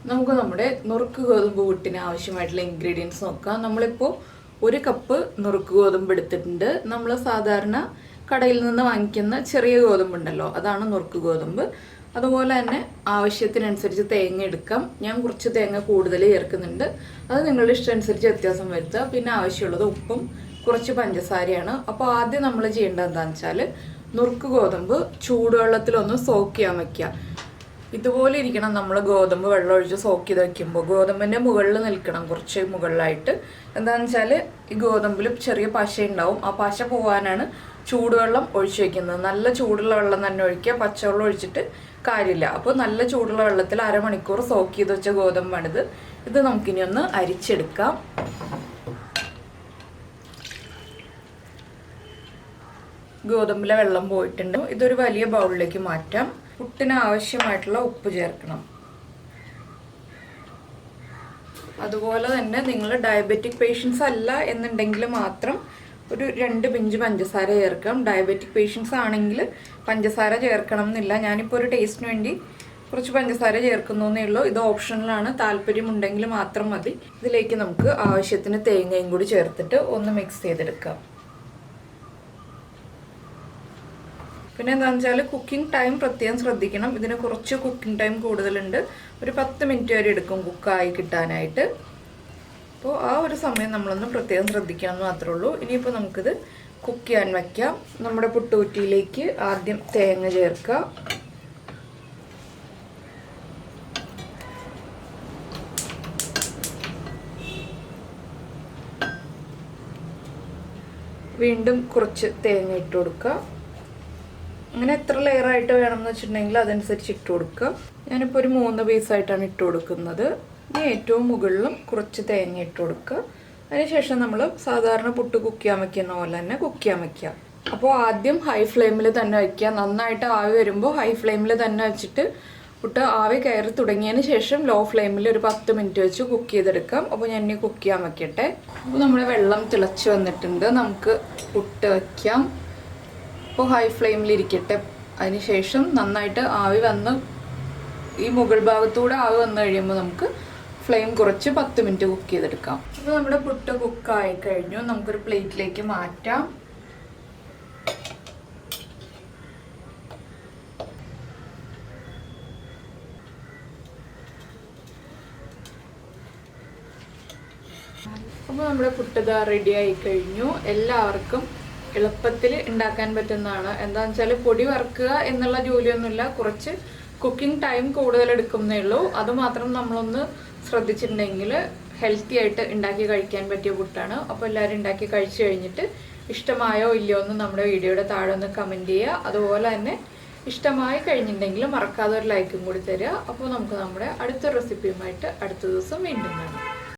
നമുക്ക് നമ്മുടെ നുറുക്ക് ഗോതമ്പ് പുട്ടിന് ആവശ്യമായിട്ടുള്ള ഇൻഗ്രീഡിയൻസ് നോക്കാം. നമ്മളിപ്പോൾ 1 കപ്പ് നുറുക്ക് ഗോതമ്പ് എടുത്തിട്ടുണ്ട്. നമ്മൾ സാധാരണ കടയിൽ നിന്ന് വാങ്ങിക്കുന്ന ചെറിയ ഗോതമ്പുണ്ടല്ലോ, അതാണ് നുറുക്ക് ഗോതമ്പ്. അതുപോലെ തന്നെ ആവശ്യത്തിനനുസരിച്ച് തേങ്ങ എടുക്കാം. ഞാൻ കുറച്ച് തേങ്ങ കൂടുതൽ ചേർക്കുന്നുണ്ട്, അത് നിങ്ങളുടെ ഇഷ്ടമനുസരിച്ച് വ്യത്യാസം വരുത്തുക. പിന്നെ ആവശ്യമുള്ളത് ഉപ്പും കുറച്ച് പഞ്ചസാരയാണ്. അപ്പോൾ ആദ്യം നമ്മൾ ചെയ്യേണ്ടത് എന്താണെന്ന് വെച്ചാൽ നുറുക്ക് ഗോതമ്പ് ചൂടുവെള്ളത്തിലൊന്ന് സോക്ക് ചെയ്യാൻ വയ്ക്കുക. ഇതുപോലെ ഇരിക്കണം നമ്മൾ ഗോതമ്പ് വെള്ളം ഒഴിച്ച് സോക്ക് ചെയ്ത് വയ്ക്കുമ്പോൾ. ഗോതമ്പിൻ്റെ മുകളിൽ നിൽക്കണം, കുറച്ച് മുകളിലായിട്ട്. എന്താണെന്ന് വെച്ചാൽ ഈ ഗോതമ്പിൽ ചെറിയ പശ ഉണ്ടാവും, ആ പശ പോകാനാണ് ചൂടുവെള്ളം ഒഴിച്ച് വയ്ക്കുന്നത്. നല്ല ചൂടുള്ള വെള്ളം തന്നെ ഒഴിക്കുക, പച്ചവെള്ളം ഒഴിച്ചിട്ട് കാര്യമില്ല. അപ്പോൾ നല്ല ചൂടുള്ള വെള്ളത്തിൽ അരമണിക്കൂർ സോക്ക് ചെയ്ത് വെച്ച ഗോതമ്പാണിത്. ഇത് നമുക്കിനി ഒന്ന് അരിച്ചെടുക്കാം. ഗോതമ്പിലെ വെള്ളം പോയിട്ടുണ്ട്. ഇതൊരു വലിയ ബൗളിലേക്ക് മാറ്റാം. പുട്ടിന് ആവശ്യമായിട്ടുള്ള ഉപ്പ് ചേർക്കണം. അതുപോലെ തന്നെ നിങ്ങൾ ഡയബറ്റിക് പേഷ്യൻസ് അല്ല എന്നുണ്ടെങ്കിൽ മാത്രം ഒരു 2 പിഞ്ച് പഞ്ചസാര ചേർക്കാം. ഡയബറ്റിക് പേഷ്യൻസ് ആണെങ്കിൽ പഞ്ചസാര ചേർക്കണം എന്നില്ല. ഞാനിപ്പോൾ ഒരു ടേസ്റ്റിന് വേണ്ടി കുറച്ച് പഞ്ചസാര ചേർക്കുന്നു എന്നേ ഉള്ളൂ. ഇത് ഓപ്ഷണലാണ്, താല്പര്യമുണ്ടെങ്കിൽ മാത്രം മതി. ഇതിലേക്ക് നമുക്ക് ആവശ്യത്തിന് തേങ്ങയും കൂടി ചേർത്തിട്ട് ഒന്ന് മിക്സ് ചെയ്തെടുക്കാം. പിന്നെ എന്താണെന്ന് വെച്ചാൽ കുക്കിംഗ് ടൈം പ്രത്യേകം ശ്രദ്ധിക്കണം. ഇതിന് കുറച്ച് കുക്കിംഗ് ടൈം കൂടുതലുണ്ട്. ഒരു 10 മിനിറ്റ് വരെ എടുക്കും കുക്കായി കിട്ടാനായിട്ട്. അപ്പോൾ ആ ഒരു സമയം നമ്മളൊന്ന് പ്രത്യേകം ശ്രദ്ധിക്കണം എന്ന് മാത്രമേ ഉള്ളൂ. ഇനിയിപ്പോൾ നമുക്കിത് കുക്ക് ചെയ്യാൻ വയ്ക്കാം. നമ്മുടെ പുട്ടുകുറ്റിയിലേക്ക് ആദ്യം തേങ്ങ ചേർക്കുക. വീണ്ടും കുറച്ച് തേങ്ങ ഇട്ട് കൊടുക്കുക. അങ്ങനെ എത്ര ലെയറായിട്ട് വേണമെന്ന് വെച്ചിട്ടുണ്ടെങ്കിൽ അതനുസരിച്ച് ഇട്ട് കൊടുക്കുക. ഞാനിപ്പോൾ ഒരു 3 പീസായിട്ടാണ് ഇട്ട് കൊടുക്കുന്നത്. ഇനി ഏറ്റവും മുകളിലും കുറച്ച് തേങ്ങ ഇട്ട് കൊടുക്കുക. അതിനുശേഷം നമ്മൾ സാധാരണ പുട്ട് കുക്ക് ചെയ്യാൻ വയ്ക്കുന്ന പോലെ തന്നെ കുക്ക് ചെയ്യാൻ വയ്ക്കുക. അപ്പോൾ ആദ്യം ഹൈ ഫ്ലെയിമിൽ തന്നെ വയ്ക്കുക. നന്നായിട്ട് ആവി വരുമ്പോൾ ഹൈ ഫ്ലെയിമിൽ തന്നെ വെച്ചിട്ട് പുട്ട് ആവി കയറി തുടങ്ങിയതിന് ശേഷം ലോ ഫ്ലെയിമിൽ ഒരു 10 മിനിറ്റ് വെച്ച് കുക്ക് ചെയ്തെടുക്കാം. അപ്പോൾ ഞാൻ ഇനി കുക്ക് ചെയ്യാൻ വയ്ക്കട്ടെ. അപ്പോൾ നമ്മുടെ വെള്ളം തിളച്ച് വന്നിട്ടുണ്ട്. നമുക്ക് പുട്ട് വയ്ക്കാം. അപ്പോൾ ഹൈ ഫ്ലെയിമിലിരിക്കട്ടെ. അതിനുശേഷം നന്നായിട്ട് ആവി വന്ന് ഈ മുകൾ ഭാഗത്തൂടെ ആവി വന്നു കഴിയുമ്പോൾ നമുക്ക് ഫ്ലെയിം കുറച്ച് 10 മിനിറ്റ് കുക്ക് ചെയ്തെടുക്കാം. അപ്പോൾ നമ്മുടെ പുട്ട് കുക്കായി കഴിഞ്ഞു. നമുക്കൊരു പ്ലേറ്റിലേക്ക് മാറ്റാം. അപ്പോൾ നമ്മുടെ പുട്ട് ഇതാ റെഡി ആയി കഴിഞ്ഞു. എല്ലാവർക്കും എളുപ്പത്തിൽ ഉണ്ടാക്കാൻ പറ്റുന്നതാണ്. എന്താണെന്ന് വെച്ചാൽ പൊടി വറുക്കുക എന്നുള്ള ജോലിയൊന്നുമില്ല, കുറച്ച് കുക്കിംഗ് ടൈം കൂടുതൽ എടുക്കുന്നേ ഉള്ളൂ. അതുമാത്രം നമ്മളൊന്ന് ശ്രദ്ധിച്ചിട്ടുണ്ടെങ്കിൽ ഹെൽത്തി ആയിട്ട് ഉണ്ടാക്കി കഴിക്കാൻ പറ്റിയ പുട്ടാണ്. അപ്പോൾ എല്ലാവരും ഉണ്ടാക്കി കഴിച്ചു കഴിഞ്ഞിട്ട് ഇഷ്ടമായോ ഇല്ലയോ എന്ന് നമ്മുടെ വീഡിയോയുടെ താഴെ ഒന്ന് കമൻറ്റ് ചെയ്യുക. അതുപോലെ തന്നെ ഇഷ്ടമായി കഴിഞ്ഞിട്ടുണ്ടെങ്കിൽ മറക്കാതെ ഒരു ലൈക്കും കൂടി തരിക. അപ്പോൾ നമുക്ക് നമ്മുടെ അടുത്ത റെസിപ്പിയുമായിട്ട് അടുത്ത ദിവസം വീണ്ടും കാണാം.